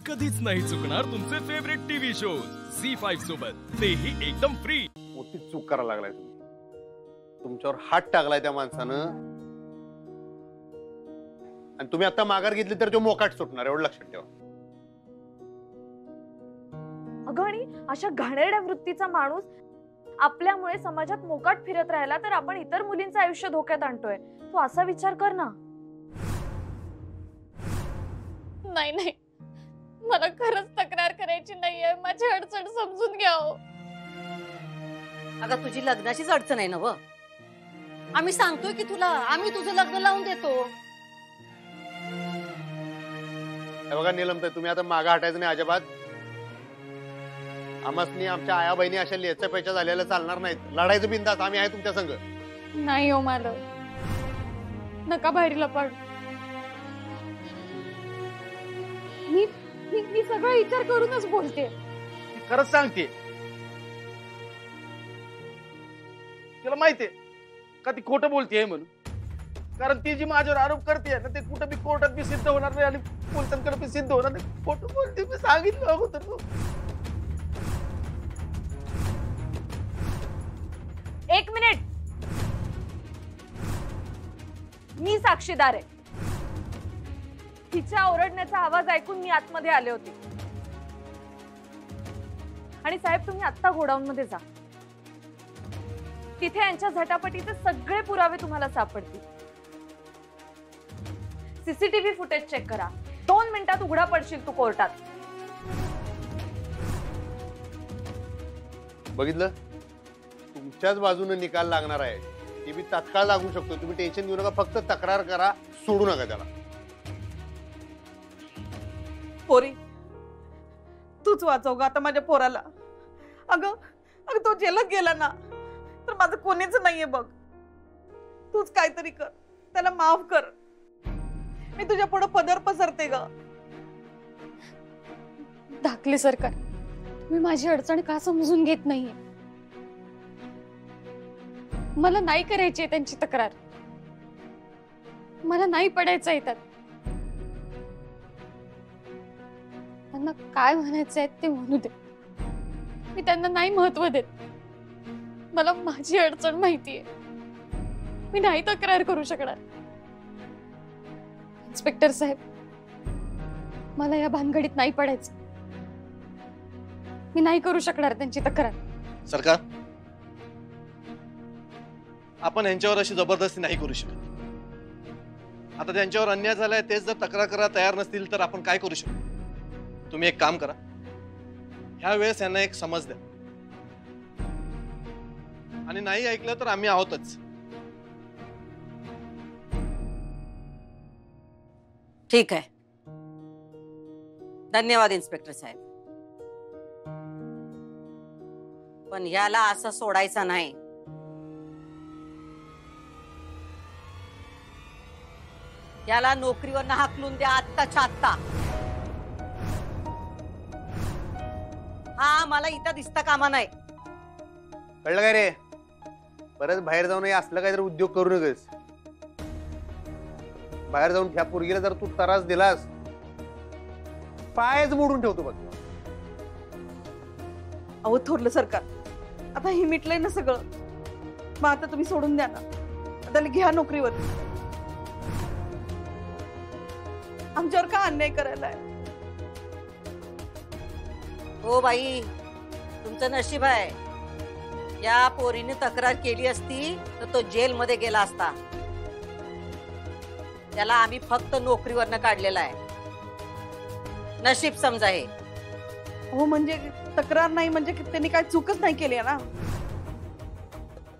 कधीच नाही चुकणार तुमचे फेवरेट टीव्ही शोज झी5 सोबत, तेही एकदम फ्री। मोठी चूक करायला लागलाय तुम्ही, तुमच्यावर हात टाकलाय त्या माणसानं आणि तुम्ही आता माघार घेतली तर तो मोकाट सुटणार, एवढं लक्षात ठेवा। अगं आणि अशा घाणेरड्या वृत्तीचा माणूस आपल्यामुळे समाजात मोकाट फिरत राहिला तर आपण इतर मुलींचं आयुष्य धोक्यात आणतोय। तू असा विचार कर ना। नाही नाही, मला खरंच तक्रार करायची नाहीये, माझी अडचण समजून घ्या हो। अगं तुझी लग्नाचीच अडचण आहे ना व, आम्ही सांगतोय की तुला, आम्ही तुझं लग्न लावून देतो। हे बघा नीलमताई, तुम्ही आता मागे हटायचं नाही अजिबात। आम्हासनी आमच्या आया बहिणी अशा लेच्या पैच्या झालेल्या चालणार नाहीत, लढायचं बिंदास, आम्ही आहे तुमच्या संग। नाही हो मालक, नका बाहेरीला पड। मी सगळं विचार करूनच बोलते। खरंच सांगते, तिला माहितीये का ती खोटं बोलतेय म्हणून, कारण ती जी माझ्यावर आरोप करते ना ते कुठं बी कोर्टात बी सिद्ध होणार नाही आणि पोलिसांकडे बी सिद्ध होणार नाही। खोटं बोलते, मी सांगितलं अगोदर। एक मिनिट, मी साक्षीदार आहे। तिच्या ओरडण्याचा आवाज ऐकून मी आतमध्ये आले होते आणि साहेब तुम्ही आत्ता गोडाऊन मध्ये जा, तिथे यांच्या झटापटीचे सगळे पुरावे तुम्हाला सापडतील। सीसीटीव्ही फुटेज चेक करा, 2 मिनिटात उघडा पडशील तू कोर्टात। बघितलं, तुमच्याच बाजूने निकाल लागणार आहे, ती बी तात्काळ लागू शकतो। तुम्ही टेन्शन घेऊ नका, फक्त तक्रार करा, सोडू नका त्याला। पोरी, तूच वाचव ग आता माझ्या पोराला। अगं अगं तो जेलात गेला ना तर माझं कोणीच नाहीये बघ, तूच काहीतरी कर, त्याला माफ कर। मी तुझ्या पुढे पदर पसरते ग। धाकले सरकार, मी माझी अडचण का समजून घेत नाहीये? मला नाही करायची त्यांची तक्रार, मला नाही पडायचं आहे त्यात। त्यांना काय म्हणायचं आहे ते म्हणू दे, मी त्यांना नाही महत्व देत। मला माझी अडचण माहितीये, मी नाही तक्रार करू शकणार। इन्स्पेक्टर साहेब, मला या भानगडीत नाही पडायचं, मी नाही करू शकणार त्यांची तक्रार। सरकार, आपण यांच्यावर अशी जबरदस्ती नाही करू शकत। आता त्यांच्यावर अन्याय झालाय, तेच जर तक्रार करायला तयार नसतील तर आपण काय करू शकतो? तुम्ही एक काम करा, ह्या वेळेस यांना एक समज द्या, आणि नाही ऐकलं तर आम्ही आहोतच। ठीक आहे, धन्यवाद इन्स्पेक्टर साहेब, पण याला असं सोडायचं नाही। याला नोकरीवर हाकलून द्या आत्ताच्या आत्ता। हा मला इथं दिसता कामा नाही, कळलं काय रे? परत बाहेर जाऊन असलं काहीतरी उद्योग करू नकस। बाहेर जाऊन ह्या पोरगीला जर तू त्रास दिलास, पायच मोडून ठेवतो बघ। अहो थोरलं सरकार, आता हे मिटलंय ना सगळं, मग आता तुम्ही सोडून द्या ना, त्याला घ्या नोकरीवर। आमच्यावर का अन्याय करायला आहे? हो बाई, तुमचं नशीब आहे, या पोरीने तक्रार केली असती तर तो जेल मध्ये गेला असता। त्याला आम्ही फक्त नोकरीवरनं काढलेला आहे, नशीब समजा हे। हो म्हणजे तक्रार नाही म्हणजे त्यांनी काय चूकच नाही केली ना।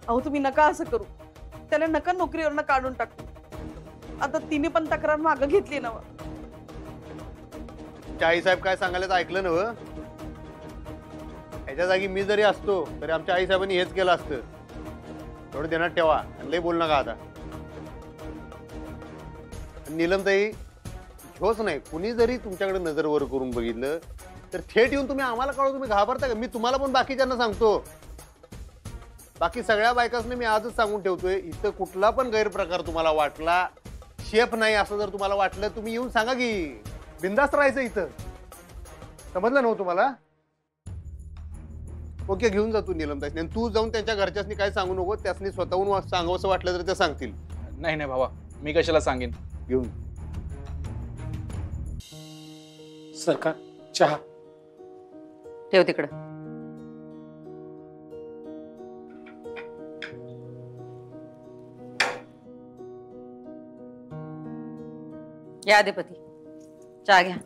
अहो तुम्ही नका असं करू, त्याला नका नोकरीवरनं काढून टाकू। आता तिने पण तक्रार मागे घेतली ना। आई साहेब काय सांगायला ऐकलं ना? ह्याच्या जागी मी जरी असतो तरी आमच्या आई साहेबांनी हेच केलं असतं। थोडं ध्यानात ठेवा, लय बोल नका आता। नीलमताई, झोच नाही, कुणी जरी तुमच्याकडे नजर वर करून बघितलं तर थेट येऊन तुम्ही आम्हाला कळव, तुम्ही घाबरता का? मी तुम्हाला पण बाकीच्यांना सांगतो, बाकी सगळ्या बायकांनी मी आजच सांगून ठेवतोय, इथं कुठला पण गैरप्रकार तुम्हाला वाटला, शेफ नाही असं जर तुम्हाला वाटलं, तुम्ही येऊन सांगा की, बिंदास्त राहायचं इथं। समजलं नव्हतं तुम्हाला? ओके, घेऊन जा तू नीलमताईसनी, आणि तू जाऊन त्यांच्या घरच्यासनी काय सांगू नको. त्यासनी स्वतःहून सांगावंसं वाटलं तर ते सांगतील. नाही नाही भावा, मी कशाला सांगेन. घेऊन सरकार चहा. ठेव तिकडं. या अधिपती, चहा घ्या.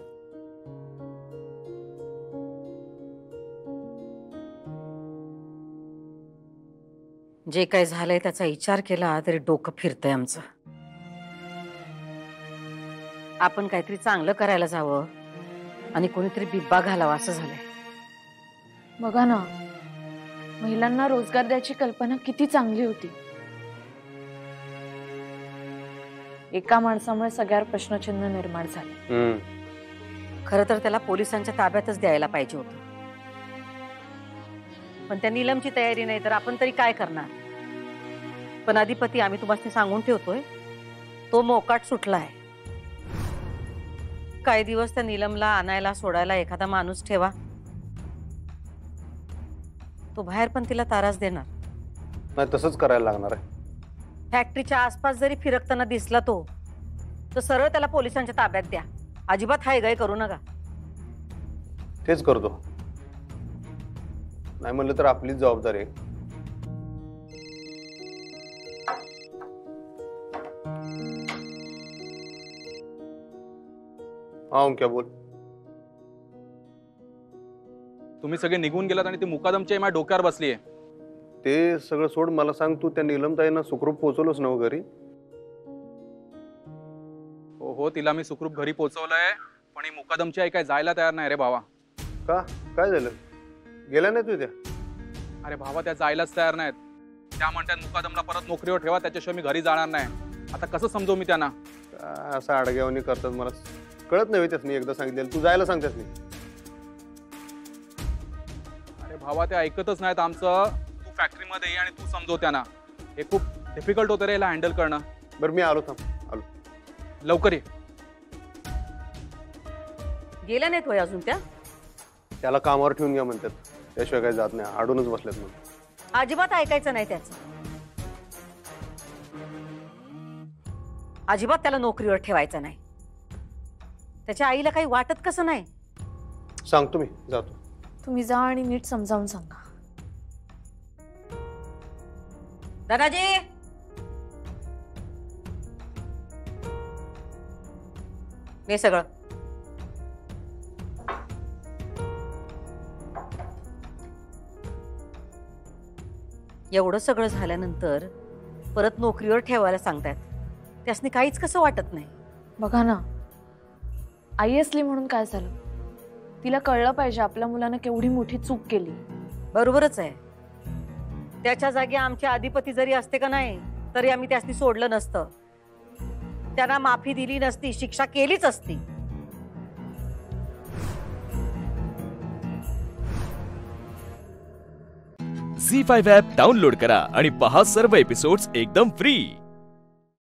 जे काही झालंय त्याचा विचार केला तरी डोकं फिरतंय आमचं. आपण काहीतरी चांगलं करायला जावं आणि कोणीतरी बिब्बा घालावा असं झालंय. बघा ना, महिलांना रोजगार द्यायची कल्पना किती चांगली होती. एका माणसामुळे सगळ्यावर प्रश्नचिन्ह निर्माण झाले. खरं तर त्याला पोलिसांच्या ताब्यातच द्यायला पाहिजे होतं, पण त्या नीलमची तयारी नाही तर आपण तरी काय करणार. पण अधिपती, आम्ही तुम्हाला सांगून ठेवतोय, तो मोकाट सुटलाय. काही दिवस त्या नीलमला आणायला सोडायला एखादा माणूस ठेवा. तो बाहेर पण तिला तारास देणार नाही. तसंच करायला लागणार आहे. फॅक्टरीच्या आसपास जरी फिरकताना दिसला तो, तर सरळ त्याला पोलिसांच्या ताब्यात द्या. अजिबात हायगाय करू नका. तेच करतो. नाही म्हणलं तर आपलीच जबाबदारी आहे. हा, क्या बोल. तुम्ही सगळे निघून गेलात आणि ती मुकादमची माझ्या डोक्यावर बसली आहे. ते सगळं सोड, मला सांग, तू त्या नीलमताईंना सुखरूप पोहोचवलंच ना घरी? हो हो, तिला मी सुखरूप घरी पोहोचवलंय, पण ही मुकादमची आई काय जायला तयार नाही रे भावा. का? काय झालं? गेला नाही तू त्या? अरे भावा, त्या जायलाच तयार नाहीत. त्या म्हणतात मुकादमला परत नोकरीवर ठेवा, त्याच्याशिवाय मी घरी जाणार नाही. आता कसं समजू मी त्यांना? असं आडग्यावणी करतात, मला कळत नाही. त्याच मी एकदा सांगितलं, तू जायला सांगतेस नाही. अरे भावा, ते ऐकतच नाहीत आमचं. तू फॅक्टरीमध्ये ये आणि तू समजव त्यांना. हे खूप डिफिकल्ट होतं रे याला हँडल करणं. बरं, मी आलो. थांब, आलो. लवकर ये. गेल्या नाहीत होय अजून त्या? त्याला कामावर ठेवून घ्या म्हणतात, त्याशिवाय काही जात नाही. आडूनच बसल्यात म्हणून. अजिबात ऐकायचं नाही त्याचं. अजिबात त्याला नोकरीवर ठेवायचं नाही. त्याच्या आईला काही वाटत कसं नाही? सांगतो मी, जातो. तुम्ही जा आणि नीट समजावून सांगा. दादाजी, हे सगळं एवढं सगळं झाल्यानंतर परत नोकरीवर ठेवायला सांगतायत. त्यासनी काहीच कसं वाटत नाही. बघा ना, आई असली म्हणून काय झालं? तिला कळलं पाहिजे आपल्या मुलानं केवढी मोठी चूक केली. बरोबरच आहे. त्याच्या जागी आमचे अधिपती जरी असते का नाही, तरी आम्ही त्यासनी सोडलं नसतं. त्यांना माफी दिली नसती, शिक्षा केलीच असती. झी5 ॲप डाउनलोड करा आणि पहा सर्व एपिसोड्स एकदम फ्री.